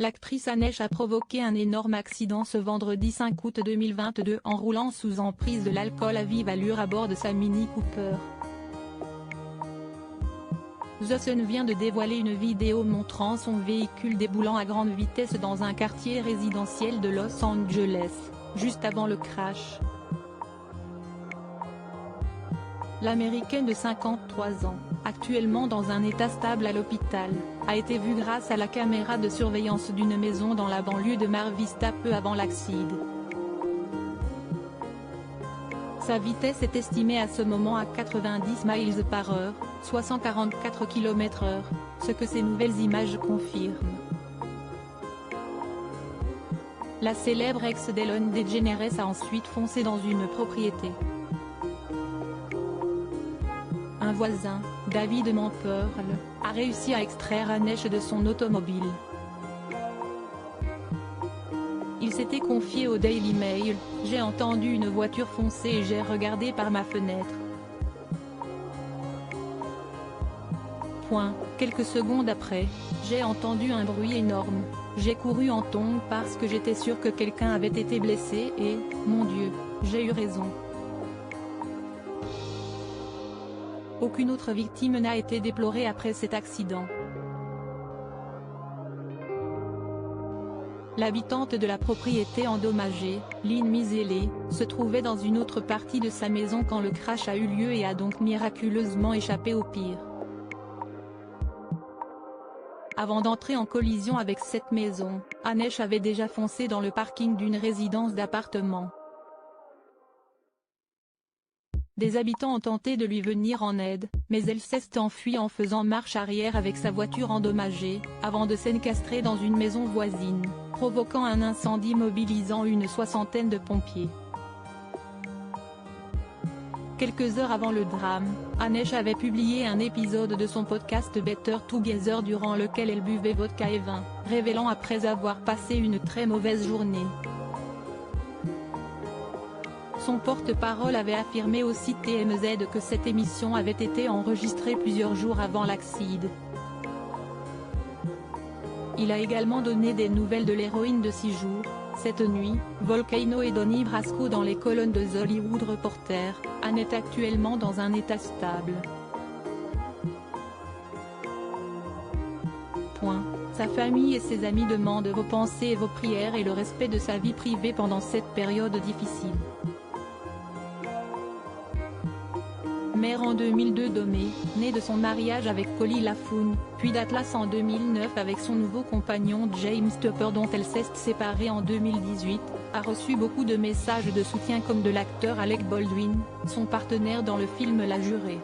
L'actrice Anesh a provoqué un énorme accident ce vendredi 5 août 2022 en roulant sous emprise de l'alcool à vive allure à bord de sa Mini Cooper. The Sun vient de dévoiler une vidéo montrant son véhicule déboulant à grande vitesse dans un quartier résidentiel de Los Angeles, juste avant le crash. L'Américaine de 53 ans, actuellement dans un état stable à l'hôpital, a été vue grâce à la caméra de surveillance d'une maison dans la banlieue de Mar Vista peu avant l'accident. Sa vitesse est estimée à ce moment à 90 miles par heure, soit 144 km/h, ce que ces nouvelles images confirment. La célèbre ex d'Ellen DeGeneres a ensuite foncé dans une propriété. Un voisin, David Mamperle, a réussi à extraire Anesh de son automobile. Il s'était confié au Daily Mail, « J'ai entendu une voiture foncer et j'ai regardé par ma fenêtre. Quelques secondes après, j'ai entendu un bruit énorme. J'ai couru en tongs parce que j'étais sûr que quelqu'un avait été blessé et, mon Dieu, j'ai eu raison. » Aucune autre victime n'a été déplorée après cet accident. L'habitante de la propriété endommagée, Lynn Misele, se trouvait dans une autre partie de sa maison quand le crash a eu lieu et a donc miraculeusement échappé au pire. Avant d'entrer en collision avec cette maison, Anesh avait déjà foncé dans le parking d'une résidence d'appartements. Des habitants ont tenté de lui venir en aide, mais elle s'est enfuie en faisant marche arrière avec sa voiture endommagée, avant de s'encastrer dans une maison voisine, provoquant un incendie mobilisant une soixantaine de pompiers. Quelques heures avant le drame, Anesh avait publié un épisode de son podcast Better Together durant lequel elle buvait vodka et vin, révélant après avoir passé une très mauvaise journée. Son porte-parole avait affirmé au site TMZ que cette émission avait été enregistrée plusieurs jours avant l'accident. Il a également donné des nouvelles de l'héroïne de 6 jours, cette nuit, Volcano et Donnie Brasco dans les colonnes de The Hollywood Reporter. Anne est actuellement dans un état stable. Sa famille et ses amis demandent vos pensées et vos prières et le respect de sa vie privée pendant cette période difficile. Mère en 2002 d'Omé, née de son mariage avec Polly LaFoon, puis d'Atlas en 2009 avec son nouveau compagnon James Tupper dont elle s'est séparée en 2018, a reçu beaucoup de messages de soutien comme de l'acteur Alec Baldwin, son partenaire dans le film La Jurée.